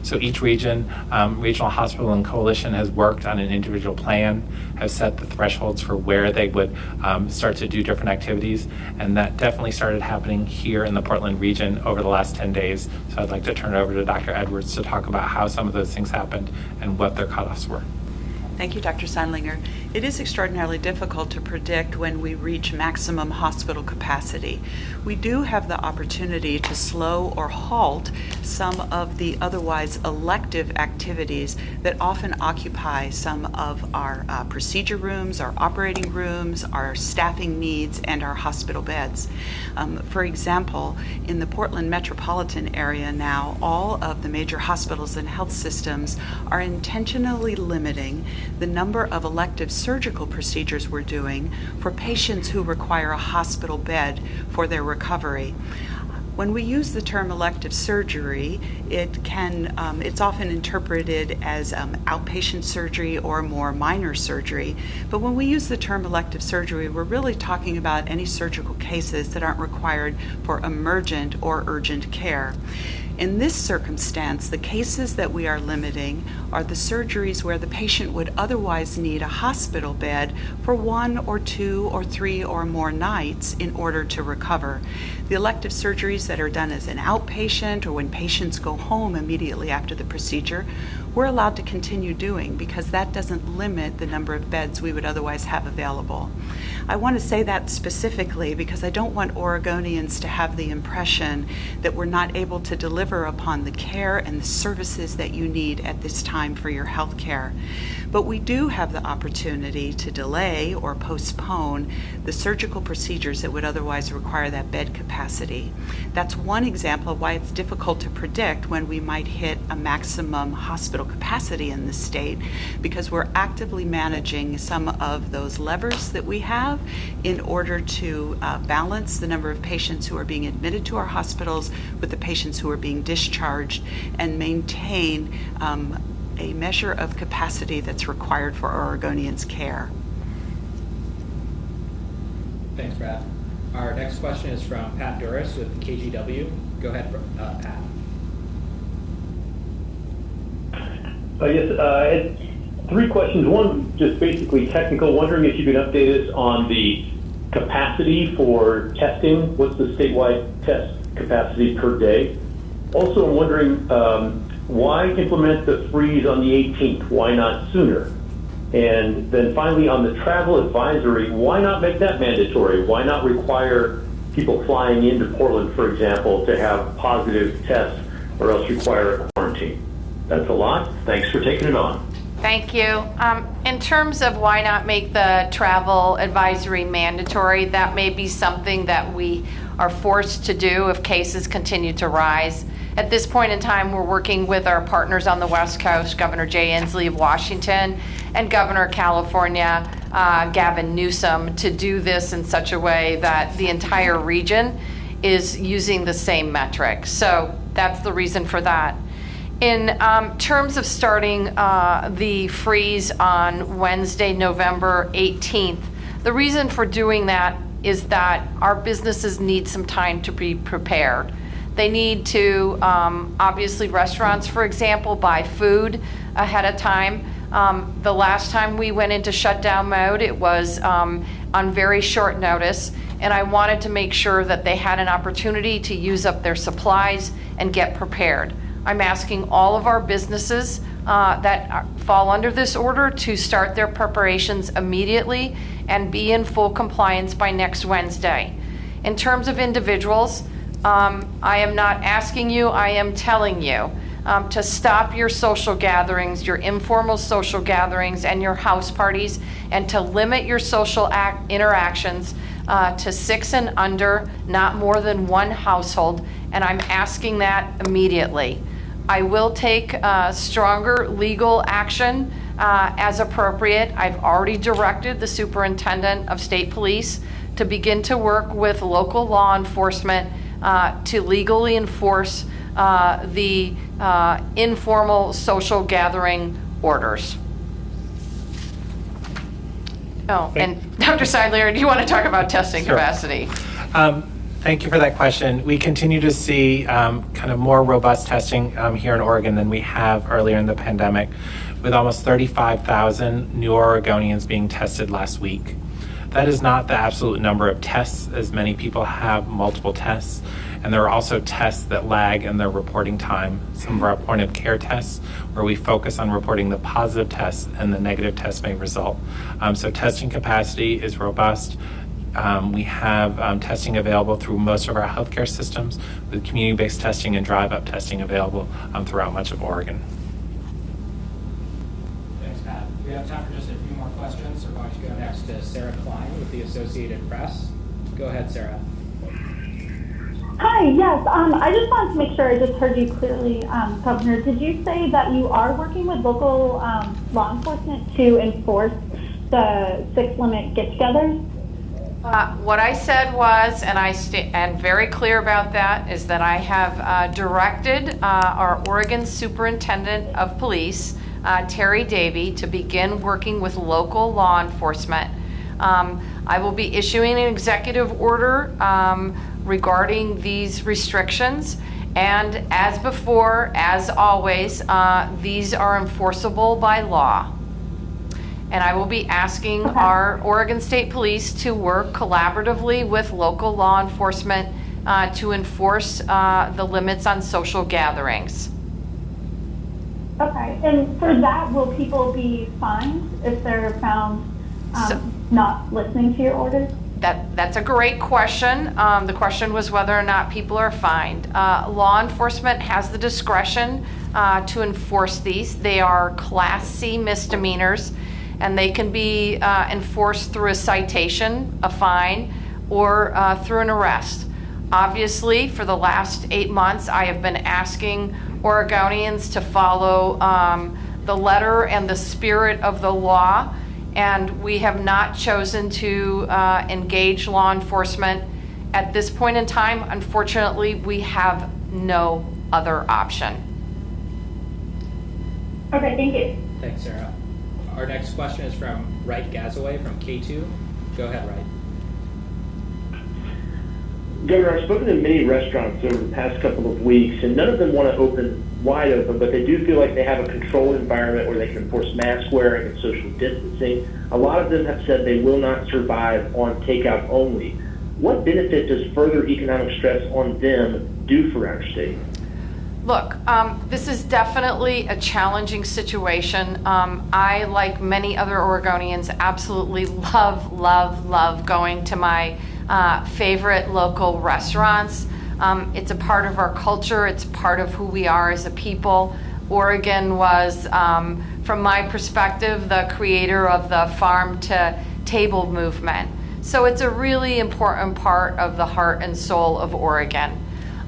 So each region, regional hospital and coalition has worked on an individual plan, has set the thresholds for where they would start to do different activities, and that definitely started happening here in the Portland region over the last 10 days. So I'd like to turn it over to Dr. Edwards to talk about how some of those things happened and what their cutoffs were. Thank you, Dr. Seidlinger. It is extraordinarily difficult to predict when we reach maximum hospital capacity. We do have the opportunity to slow or halt some of the otherwise elective activities that often occupy some of our procedure rooms, our operating rooms, our staffing needs, and our hospital beds. For example, in the Portland metropolitan area now, all of the major hospitals and health systems are intentionally limiting the number of elective surgical procedures we're doing for patients who require a hospital bed for their recovery. When we use the term elective surgery, it's often interpreted as outpatient surgery or more minor surgery. But when we use the term elective surgery, we're really talking about any surgical cases that aren't required for emergent or urgent care. In this circumstance, the cases that we are limiting are the surgeries where the patient would otherwise need a hospital bed for 1 or 2 or 3 or more nights in order to recover. The elective surgeries that are done as an outpatient or when patients go home immediately after the procedure, we're allowed to continue doing because that doesn't limit the number of beds we would otherwise have available. I want to say that specifically because I don't want Oregonians to have the impression that we're not able to deliver upon the care and the services that you need at this time for your health care. But we do have the opportunity to delay or postpone the surgical procedures that would otherwise require that bed capacity. That's one example of why it's difficult to predict when we might hit a maximum hospital capacity in the state, because we're actively managing some of those levers that we have in order to balance the number of patients who are being admitted to our hospitals with the patients who are being discharged and maintain a measure of capacity that's required for Oregonians' care. Thanks, Brad. Our next question is from Pat Duras with KGW. Go ahead, Pat. Yes, I had 3 questions. One, just basically technical. Wondering if you could update us on the capacity for testing. What's the statewide test capacity per day? Also, I'm wondering why implement the freeze on the 18th? Why not sooner? And then finally, on the travel advisory, why not make that mandatory? Why not require people flying into Portland, for example, to have positive tests or else require a quarantine? That's a lot. Thanks for taking it on. Thank you. In terms of why not make the travel advisory mandatory, that may be something that we are forced to do if cases continue to rise. At this point in time, we're working with our partners on the West Coast, Governor Jay Inslee of Washington and Governor of California, Gavin Newsom, to do this in such a way that the entire region is using the same metric. So that's the reason for that. In terms of starting the freeze on Wednesday, November 18th, the reason for doing that is that our businesses need some time to be prepared. They need to, obviously restaurants, for example, buy food ahead of time. The last time we went into shutdown mode, it was on very short notice, and I wanted to make sure that they had an opportunity to use up their supplies and get prepared. I'm asking all of our businesses that fall under this order to start their preparations immediately and be in full compliance by next Wednesday. In terms of individuals, I am not asking you, I am telling you to stop your social gatherings, your informal social gatherings and your house parties, and to limit your social interactions to 6 and under, not more than 1 household, and I'm asking that immediately. I will take stronger legal action as appropriate. I've already directed the superintendent of state police to begin to work with local law enforcement to legally enforce the informal social gathering orders. Oh, and Dr. Seidlinger, do you want to talk about testing Sure. capacity? Thank you for that question. We continue to see kind of more robust testing here in Oregon than we have earlier in the pandemic, with almost 35,000 new Oregonians being tested last week. That is not the absolute number of tests, as many people have multiple tests, and there are also tests that lag in their reporting time. Some of our point of care tests, where we focus on reporting the positive tests and the negative tests may result. So testing capacity is robust. We have testing available through most of our healthcare systems, with community-based testing and drive-up testing available throughout much of Oregon. Thanks, Pat. We have time for just a few more questions. We're going to go next to Sarah Klein with the Associated Press. Go ahead, Sarah. Hi, yes. I just wanted to make sure I just heard you clearly, Governor. Did you say that you are working with local law enforcement to enforce the 6-limit get-togethers? What I said was, and and very clear about that, is that I have directed our Oregon Superintendent of Police, Terry Davey, to begin working with local law enforcement. I will be issuing an executive order regarding these restrictions, and as before, as always, these are enforceable by law. And I will be asking our Oregon State Police to work collaboratively with local law enforcement to enforce the limits on social gatherings. Okay, and for that, will people be fined if they're found not listening to your orders? That's a great question. The question was whether or not people are fined. Law enforcement has the discretion to enforce these. They are Class C misdemeanors, and they can be enforced through a citation, a fine, or through an arrest. Obviously, for the last 8 months, I have been asking Oregonians to follow the letter and the spirit of the law, and we have not chosen to engage law enforcement. At this point in time, unfortunately, we have no other option. Okay, thank you. Thanks, Sarah. Our next question is from Wright Gazaway from K2. Go ahead, Wright. Governor, I've spoken to many restaurants over the past couple of weeks, and none of them want to open wide open, but they do feel like they have a controlled environment where they can enforce mask wearing and social distancing. A lot of them have said they will not survive on takeout only. What benefit does further economic stress on them do for our state? Look, this is definitely a challenging situation. I, like many other Oregonians, absolutely love going to my favorite local restaurants. It's a part of our culture. It's part of who we are as a people. Oregon was, from my perspective, the creator of the farm to table movement. So it's a really important part of the heart and soul of Oregon.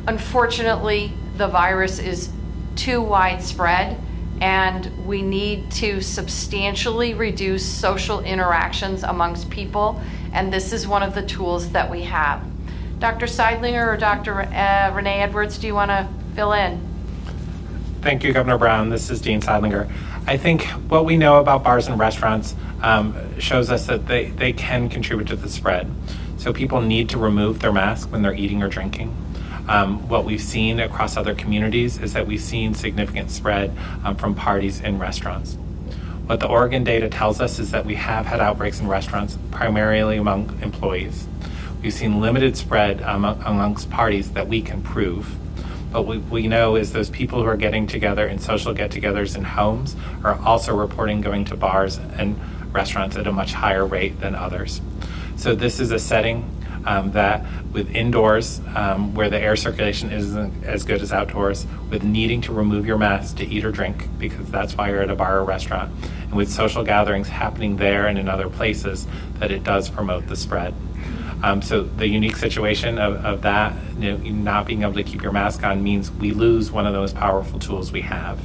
Unfortunately, the virus is too widespread, and we need to substantially reduce social interactions amongst people, and this is one of the tools that we have. Dr. Seidlinger or Dr. Renee Edwards, do you want to fill in? Thank you, Governor Brown. This is Dean Seidlinger. I think what we know about bars and restaurants shows us that they can contribute to the spread. So people need to remove their mask when they're eating or drinking. What we've seen across other communities is that we've seen significant spread from parties in restaurants. What the Oregon data tells us is that we have had outbreaks in restaurants, primarily among employees. We've seen limited spread amongst parties that we can prove. But what we know is those people who are getting together in social get-togethers in homes are also reporting going to bars and restaurants at a much higher rate than others. So this is a setting that with indoors, where the air circulation isn't as good as outdoors, with needing to remove your mask to eat or drink, because that's why you're at a bar or restaurant, and with social gatherings happening there and in other places, that it does promote the spread. So the unique situation of that, not being able to keep your mask on, means we lose one of those powerful tools we have.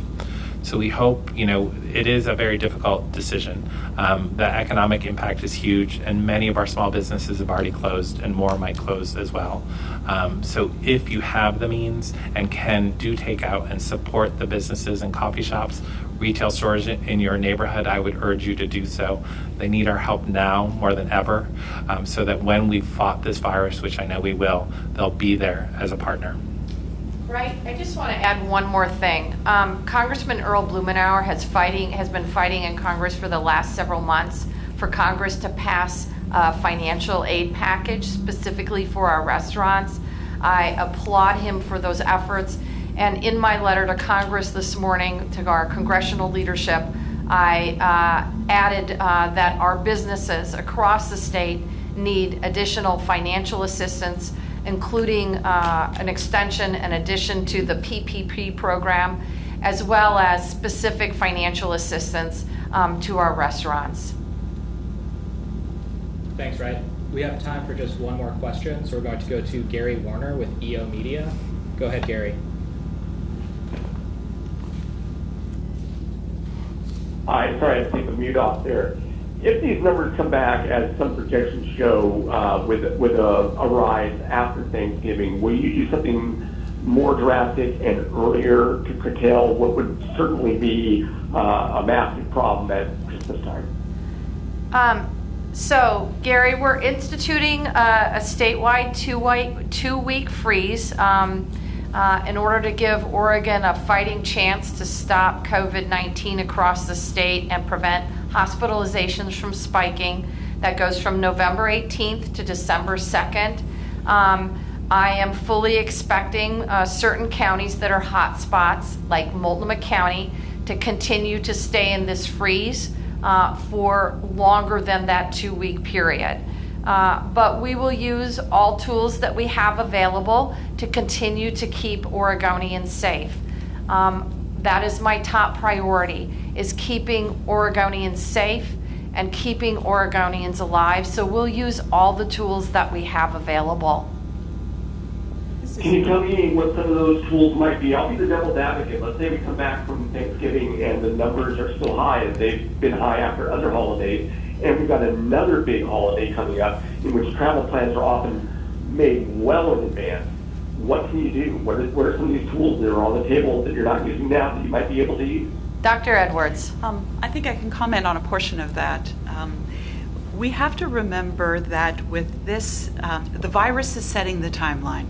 So we hope, it is a very difficult decision. The economic impact is huge, and many of our small businesses have already closed, and more might close as well. So if you have the means and can do takeout and support the businesses and coffee shops, retail stores in your neighborhood, I would urge you to do so. They need our help now more than ever, so that when we've fought this virus, which I know we will, they'll be there as a partner. Right. I just want to add one more thing. Congressman Earl Blumenauer has been fighting in Congress for the last several months for Congress to pass a financial aid package specifically for our restaurants. I applaud him for those efforts. And in my letter to Congress this morning, to our congressional leadership, I added that our businesses across the state need additional financial assistance, including an extension in addition to the PPP program, as well as specific financial assistance to our restaurants. Thanks, Wright. We have time for just one more question, so we're going to go to Gary Warner with EO Media. Go ahead, Gary. Hi, sorry, I had to take the mute off there. If these numbers come back, as some projections show, with a rise after Thanksgiving, will you do something more drastic and earlier to curtail what would certainly be a massive problem at Christmas time? So, Gary, we're instituting a statewide two-week freeze in order to give Oregon a fighting chance to stop COVID-19 across the state and prevent hospitalizations from spiking. That goes from November 18th to December 2nd. I am fully expecting certain counties that are hot spots, like Multnomah County, to continue to stay in this freeze for longer than that 2-week period. But we will use all tools that we have available to continue to keep Oregonians safe. That is my top priority, is keeping Oregonians safe and keeping Oregonians alive. So we'll use all the tools that we have available. Can you tell me what some of those tools might be? I'll be the devil's advocate. Let's say we come back from Thanksgiving and the numbers are still high, as they've been high after other holidays, and we've got another big holiday coming up in which travel plans are often made well in advance. What can you do? What are some of these tools that are on the table that you're not using now that you might be able to use? Dr. Edwards. I think I can comment on a portion of that. We have to remember that with this, the virus is setting the timeline.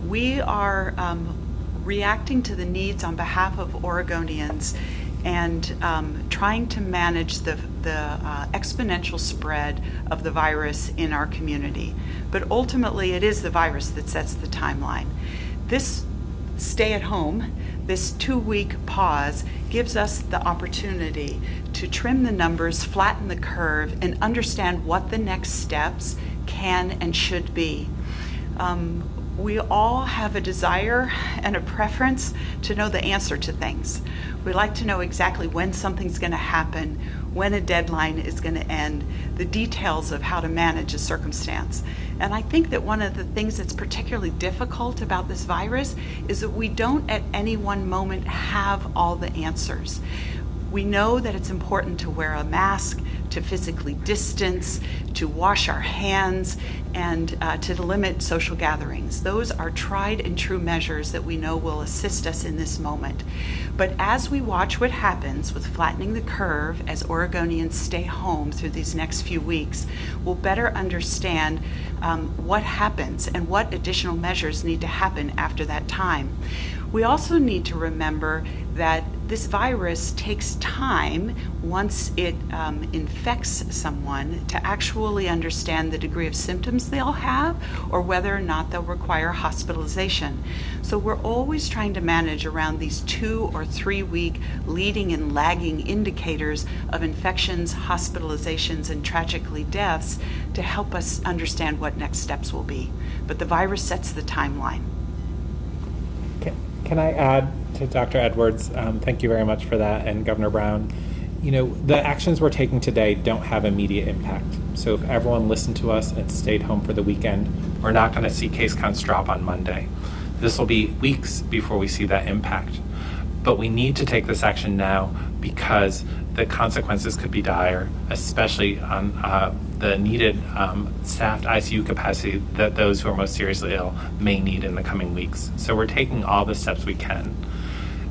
We are reacting to the needs on behalf of Oregonians and trying to manage the exponential spread of the virus in our community. But ultimately, it is the virus that sets the timeline. This stay at home, this 2-week pause, gives us the opportunity to trim the numbers, flatten the curve, and understand what the next steps can and should be. We all have a desire and a preference to know the answer to things. We like to know exactly when something's going to happen, when a deadline is going to end, the details of how to manage a circumstance. And I think that one of the things that's particularly difficult about this virus is that we don't at any one moment have all the answers. We know that it's important to wear a mask, to physically distance, to wash our hands, and to limit social gatherings. Those are tried and true measures that we know will assist us in this moment. But as we watch what happens with flattening the curve as Oregonians stay home through these next few weeks, we'll better understand what happens and what additional measures need to happen after that time. We also need to remember that this virus takes time once it infects someone to actually understand the degree of symptoms they'll have or whether or not they'll require hospitalization. So we're always trying to manage around these 2 or 3 week leading and lagging indicators of infections, hospitalizations, and tragically deaths to help us understand what next steps will be. But the virus sets the timeline. Can I add to Dr. Edwards? Thank you very much for that, and Governor Brown. You know, the actions we're taking today don't have immediate impact. So if everyone listened to us and stayed home for the weekend, we're not going to see case counts drop on Monday. This will be weeks before we see that impact. But we need to take this action now because the consequences could be dire, especially on the needed staffed ICU capacity that those who are most seriously ill may need in the coming weeks. So we're taking all the steps we can.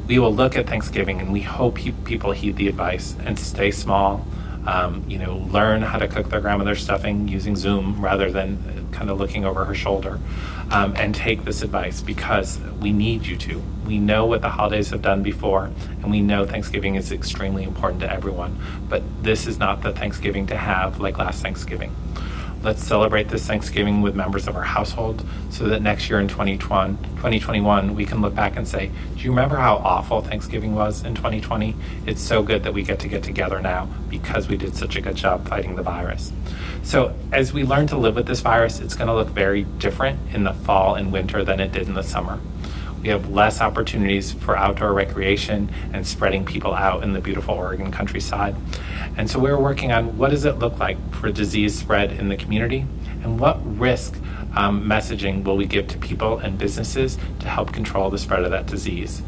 we will look at Thanksgiving, and we hope people heed the advice and stay small. Learn how to cook their grandmother's stuffing using Zoom rather than kind of looking over her shoulder, and take this advice because we need you to. We know what the holidays have done before, and we know Thanksgiving is extremely important to everyone, but this is not the Thanksgiving to have like last Thanksgiving. Let's celebrate this Thanksgiving with members of our household so that next year in 2021, we can look back and say, do you remember how awful Thanksgiving was in 2020? It's so good that we get together now because we did such a good job fighting the virus. So as we learn to live with this virus, it's going to look very different in the fall and winter than it did in the summer. We have less opportunities for outdoor recreation and spreading people out in the beautiful Oregon countryside. And so we're working on what does it look like for disease spread in the community, and what risk messaging will we give to people and businesses to help control the spread of that disease.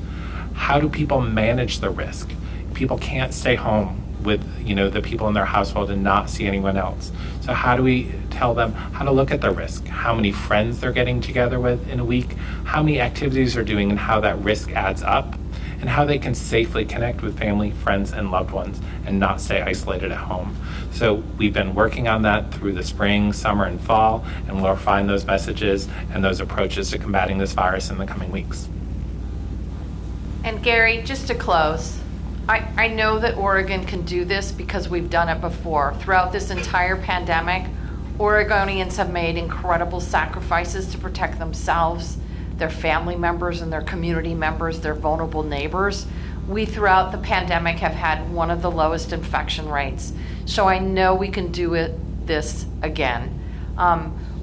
How do people manage the risk? People can't stay home with the people in their household and not see anyone else. So how do we tell them how to look at their risk, how many friends they're getting together with in a week, how many activities they're doing, and how that risk adds up, and how they can safely connect with family, friends, and loved ones and not stay isolated at home. So we've been working on that through the spring, summer, and fall, and we'll refine those messages and those approaches to combating this virus in the coming weeks. And Gary, just to close, I know that Oregon can do this because we've done it before. Throughout this entire pandemic, Oregonians have made incredible sacrifices to protect themselves, their family members, and their community members, their vulnerable neighbors. We, throughout the pandemic, have had one of the lowest infection rates. So I know we can do this again.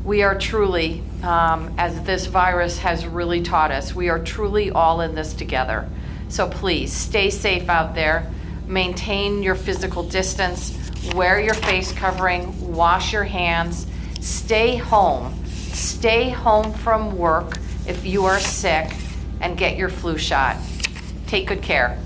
We are truly, as this virus has really taught us, we are truly all in this together. So please stay safe out there, maintain your physical distance, wear your face covering, wash your hands, stay home from work if you are sick, and get your flu shot. Take good care.